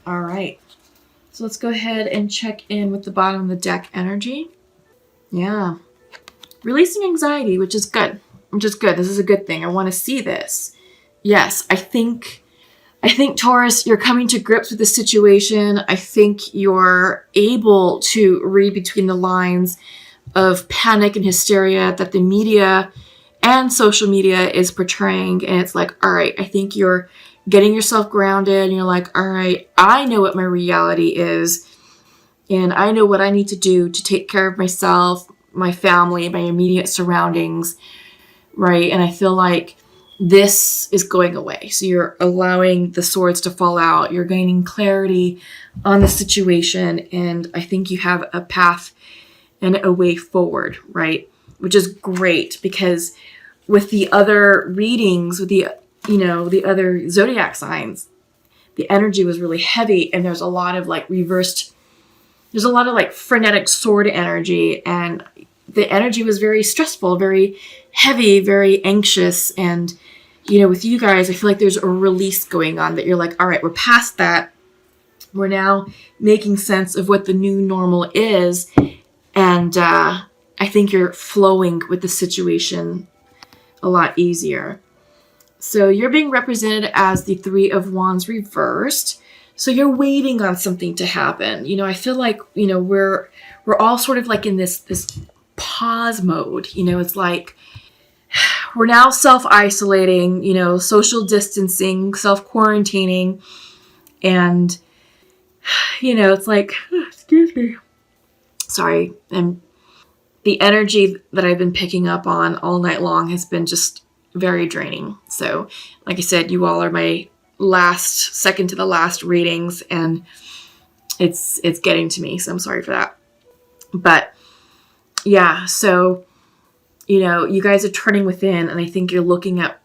All right. So let's go ahead and check in with the bottom of the deck energy. Yeah. Releasing anxiety, which is good. This is a good thing. I want to see this. Yes, I think Taurus, you're coming to grips with the situation. I think you're able to read between the lines of panic and hysteria that the media and social media is portraying. And it's like, all right, I think you're getting yourself grounded and you're like, all right, I know what my reality is and I know what I need to do to take care of myself, my family, my immediate surroundings, right? And I feel like this is going away. So you're allowing the swords to fall out. You're gaining clarity on the situation. And I think you have a path and a way forward, right? Which is great because with the other readings, with the other zodiac signs, the energy was really heavy and there's a lot of like frenetic sword energy, and the energy was very stressful, very heavy, very anxious. And, with you guys, I feel like there's a release going on that you're like, all right, we're past that. We're now making sense of what the new normal is. And I think you're flowing with the situation a lot easier. So you're being represented as the Three of Wands reversed. So you're waiting on something to happen. I feel like, we're all sort of like in this pause mode. It's like we're now self-isolating, social distancing, self-quarantining. And, it's like, excuse me. Sorry. And the energy that I've been picking up on all night long has been just very draining. So, like I said, you all are my second to the last readings, and it's getting to me. So I'm sorry for that. But yeah, so, you guys are turning within, and I think you're looking at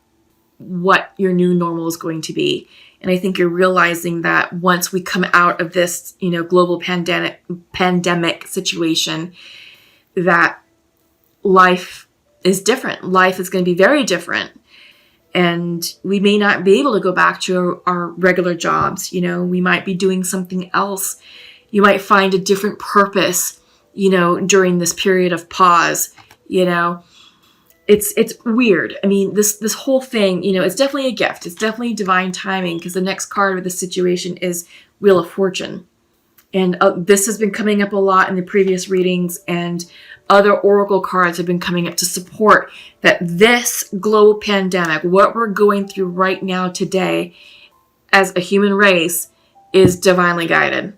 what your new normal is going to be. And I think you're realizing that once we come out of this, global pandemic situation, that life is different. Life is going to be very different. And we may not be able to go back to our regular jobs. We might be doing something else. You might find a different purpose, during this period of pause. It's weird. I mean, this whole thing, it's definitely a gift. It's definitely divine timing, because the next card of the situation is Wheel of Fortune. And this has been coming up a lot in the previous readings, and other oracle cards have been coming up to support that this global pandemic, what we're going through right now today as a human race, is divinely guided.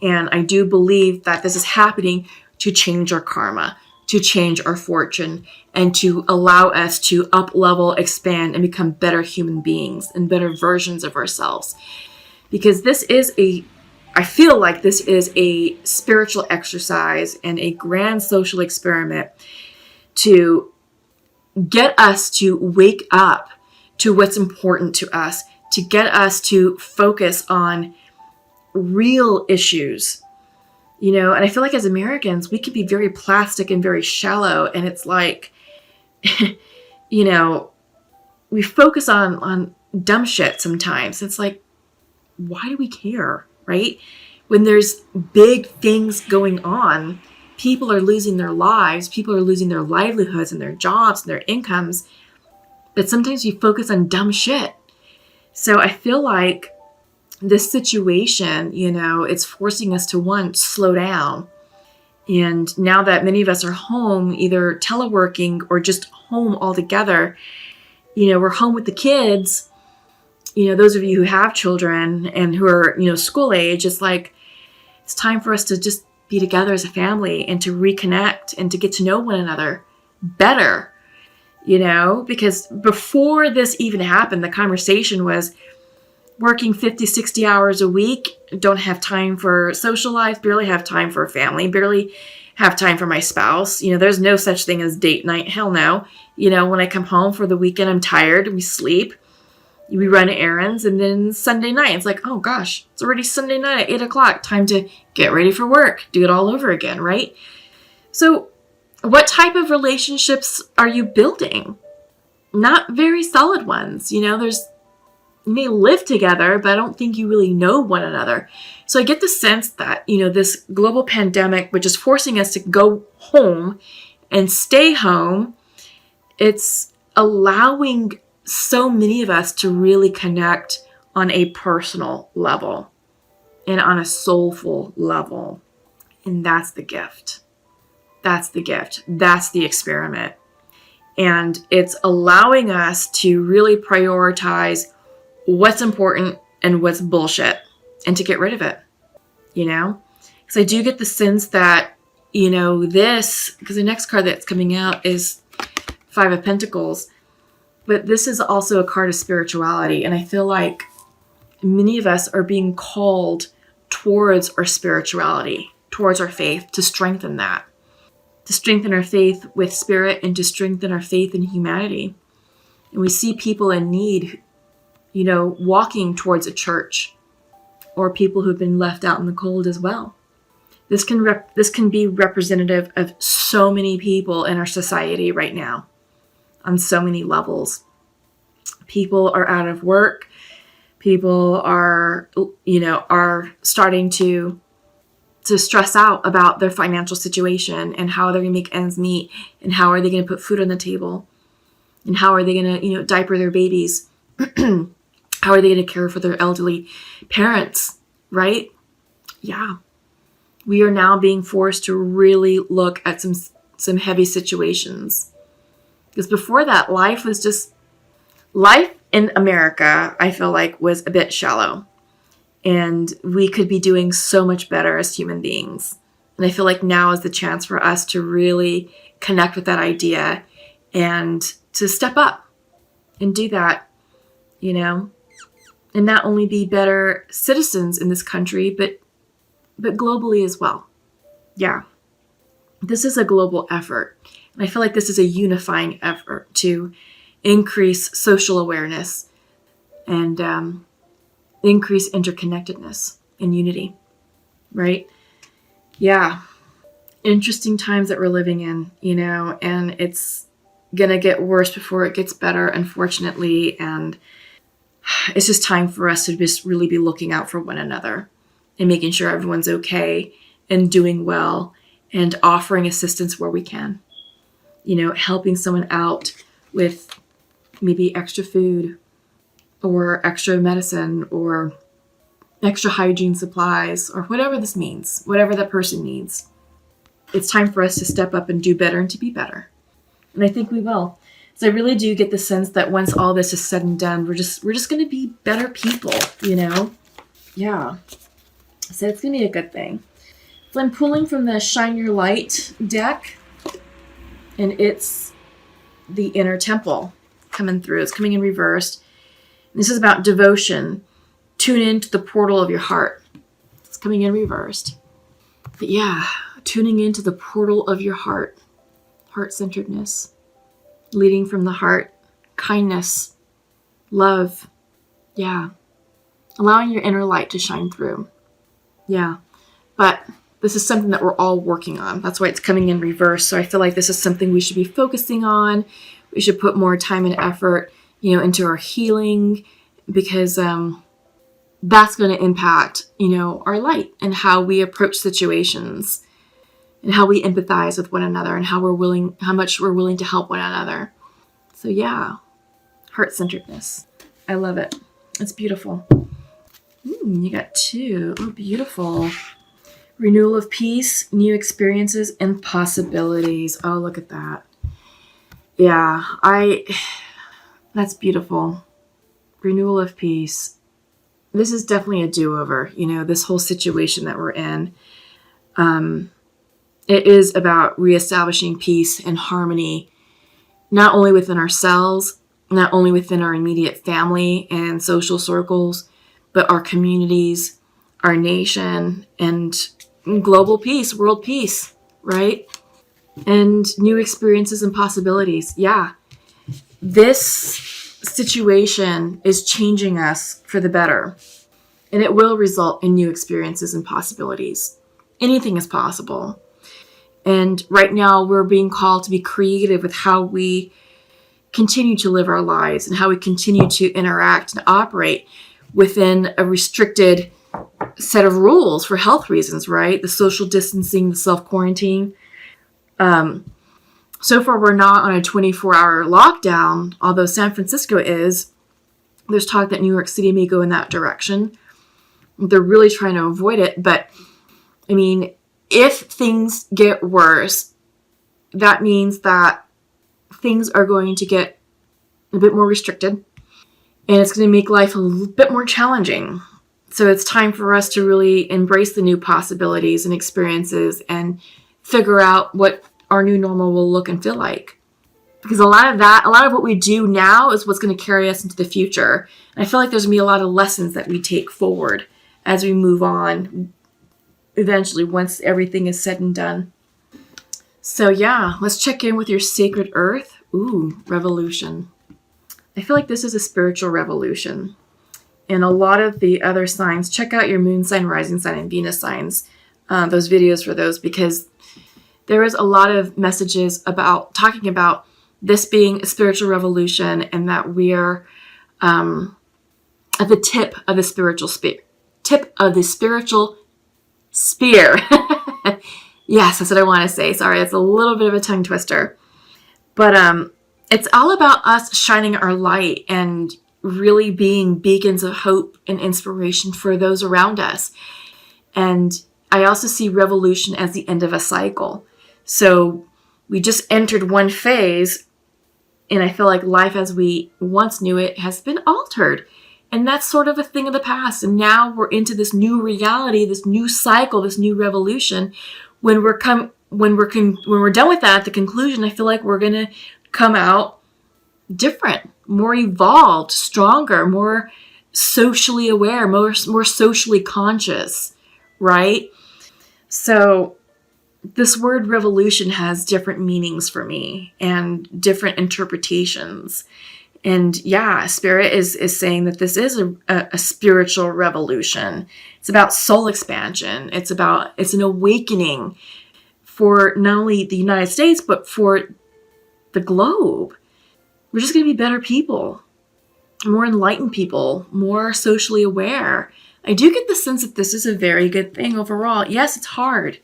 And I do believe that this is happening to change our karma, to change our fortune, and to allow us to up-level, expand, and become better human beings and better versions of ourselves. Because I feel like this is a spiritual exercise and a grand social experiment to get us to wake up to what's important to us, to get us to focus on real issues. And I feel like as Americans, we can be very plastic and very shallow. And it's like, we focus on dumb shit sometimes. It's like, why do we care? Right? When there's big things going on, people are losing their lives, people are losing their livelihoods and their jobs and their incomes, but sometimes we focus on dumb shit. So I feel like this situation, it's forcing us to slow down. And now that many of us are home, either teleworking or just home altogether, we're home with the kids. Those of you who have children and who are, school age, it's like, it's time for us to just be together as a family and to reconnect and to get to know one another better, because before this even happened, the conversation was working 50, 60 hours a week, don't have time for social life, barely have time for family, barely have time for my spouse. There's no such thing as date night. Hell no. When I come home for the weekend, I'm tired. We sleep. We run errands, and then Sunday night, it's like, oh gosh, it's already Sunday night at 8 o'clock. Time to get ready for work. Do it all over again, right? So what type of relationships are you building? Not very solid ones. There's You may live together, but I don't think you really know one another. So I get the sense that, this global pandemic, which is forcing us to go home and stay home, it's allowing so many of us to really connect on a personal level and on a soulful level. And that's the gift. That's the gift. That's the experiment. And it's allowing us to really prioritize what's important and what's bullshit and to get rid of it, Because I do get the sense that, because the next card that's coming out is Five of Pentacles, but this is also a card of spirituality. And I feel like many of us are being called towards our spirituality, towards our faith, to strengthen that, to strengthen our faith with spirit and to strengthen our faith in humanity. And we see people in need, walking towards a church, or people who've been left out in the cold as well. This can be representative of so many people in our society right now on so many levels. People are out of work. People are starting to stress out about their financial situation and how they're going to make ends meet and how are they going to put food on the table and how are they going to, diaper their babies. How are they going to care for their elderly parents, right? Yeah. We are now being forced to really look at some heavy situations. Because before that, life in America, I feel like, was a bit shallow. And we could be doing so much better as human beings. And I feel like now is the chance for us to really connect with that idea and to step up and do that, and not only be better citizens in this country, but globally as well. Yeah. This is a global effort. And I feel like this is a unifying effort to increase social awareness and increase interconnectedness and unity, right? Yeah. Interesting times that we're living in, and it's going to get worse before it gets better, unfortunately. And it's just time for us to just really be looking out for one another and making sure everyone's okay and doing well and offering assistance where we can, helping someone out with maybe extra food or extra medicine or extra hygiene supplies or whatever this means, whatever that person needs. It's time for us to step up and do better and to be better. And I think we will. So I really do get the sense that once all this is said and done, we're just going to be better people, Yeah. So it's going to be a good thing. So I'm pulling from the Shine Your Light deck, and it's the Inner Temple coming through. It's coming in reversed. This is about devotion. Tune into the portal of your heart. It's coming in reversed. But yeah, tuning into the portal of your heart. Heart-centeredness. Leading from the heart. Kindness. Love. Yeah. Allowing your inner light to shine through. Yeah. But this is something that we're all working on. That's why it's coming in reverse. So I feel like this is something we should be focusing on. We should put more time and effort, into our healing, because that's going to impact, our light and how we approach situations and how we empathize with one another and how much we're willing to help one another. So yeah, heart-centeredness. I love it. It's beautiful. You got two. Oh, beautiful. Renewal of peace, new experiences, and possibilities. Oh, look at that. Yeah, that's beautiful. Renewal of peace. This is definitely a do-over, this whole situation that we're in. It is about reestablishing peace and harmony, not only within ourselves, not only within our immediate family and social circles, but our communities, our nation, and global peace, world peace, right? And new experiences and possibilities. Yeah. This situation is changing us for the better, and it will result in new experiences and possibilities. Anything is possible. And right now we're being called to be creative with how we continue to live our lives and how we continue to interact and operate within a restricted set of rules for health reasons, right? The social distancing, the self-quarantine. So far, we're not on a 24-hour lockdown, although San Francisco is. There's talk that New York City may go in that direction. They're really trying to avoid it. But, I mean, if things get worse, that means that things are going to get a bit more restricted. And it's going to make life a little bit more challenging. So it's time for us to really embrace the new possibilities and experiences and figure out what our new normal will look and feel like. Because a lot of what we do now is what's going to carry us into the future. And I feel like there's going to be a lot of lessons that we take forward as we move on eventually once everything is said and done. So yeah, let's check in with your sacred earth. Ooh, revolution. I feel like this is a spiritual revolution. And a lot of the other signs, check out your moon sign, rising sign, and Venus signs, those videos for those, because there is a lot of messages about talking about this being a spiritual revolution and that we're at the tip of the spiritual spear. Yes, that's what I want to say. Sorry, it's a little bit of a tongue twister. But it's all about us shining our light and really being beacons of hope and inspiration for those around us. And I also see revolution as the end of a cycle. So we just entered one phase, and I feel like life as we once knew it has been altered. And that's sort of a thing of the past. And now we're into this new reality, this new cycle, this new revolution. When we're done with that, at the conclusion, I feel like we're going to come out different, more evolved, stronger, more socially aware, more socially conscious, right? So this word revolution has different meanings for me and different interpretations. And yeah, Spirit is saying that this is a spiritual revolution. It's about soul expansion. It's an awakening for not only the United States, but for the globe. We're just going to be better people, more enlightened people, more socially aware. I do get the sense that this is a very good thing overall. Yes, it's hard.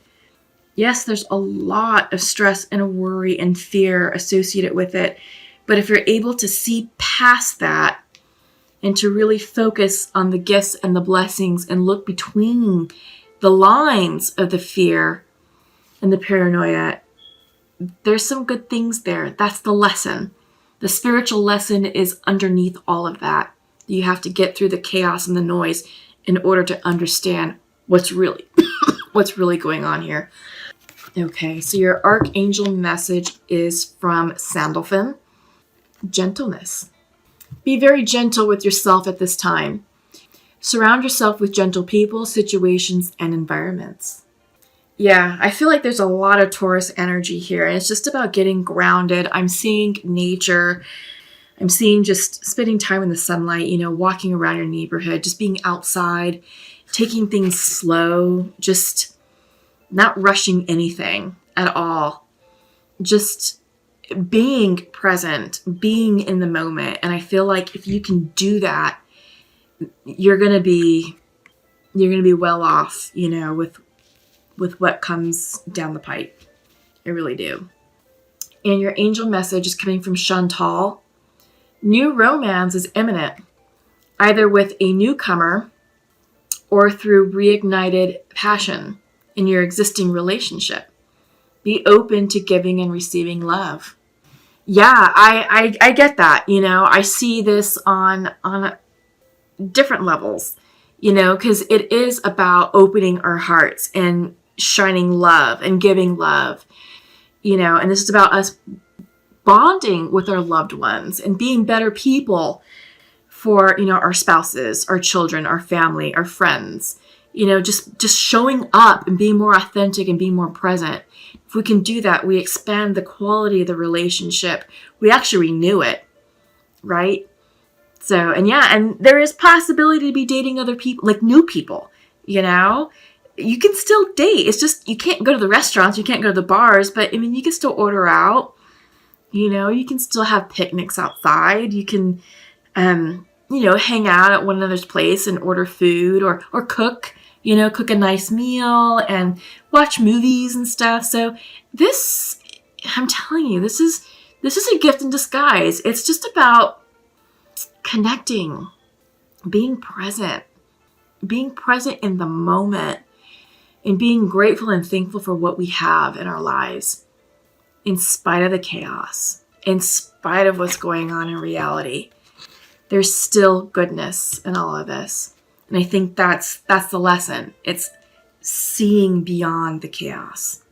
Yes, there's a lot of stress and worry and fear associated with it. But if you're able to see past that and to really focus on the gifts and the blessings and look between the lines of the fear and the paranoia, there's some good things there. That's the lesson. The spiritual lesson is underneath all of that. You have to get through the chaos and the noise in order to understand what's really going on here. Okay, so your archangel message is from Sandalphon. Gentleness. Be very gentle with yourself at this time. Surround yourself with gentle people, situations, and environments. Yeah, I feel like there's a lot of Taurus energy here, and it's just about getting grounded. I'm seeing nature. I'm seeing just spending time in the sunlight, walking around your neighborhood, just being outside, taking things slow, just not rushing anything at all. Just being present, being in the moment. And I feel like if you can do that, you're going to be well off, with what comes down the pipe. I really do. And your angel message is coming from Chantal. New romance is imminent, either with a newcomer or through reignited passion in your existing relationship. Be open to giving and receiving love. Yeah, I get that. I see this on different levels, because it is about opening our hearts and shining love and giving love, and this is about us bonding with our loved ones and being better people for, our spouses, our children, our family, our friends, just showing up and being more authentic and being more present. If we can do that, we expand the quality of the relationship. We actually renew it, right? So, and there is possibility to be dating other people, like new people, You can still date. It's just, you can't go to the restaurants, you can't go to the bars, but you can still order out. You know, you can still have picnics outside. You can, hang out at one another's place and order food or cook, cook a nice meal and watch movies and stuff. So this, I'm telling you, this is a gift in disguise. It's just about connecting, being present in the moment, and being grateful and thankful for what we have in our lives, in spite of the chaos, in spite of what's going on in reality. There's still goodness in all of this. And I think that's the lesson. It's seeing beyond the chaos.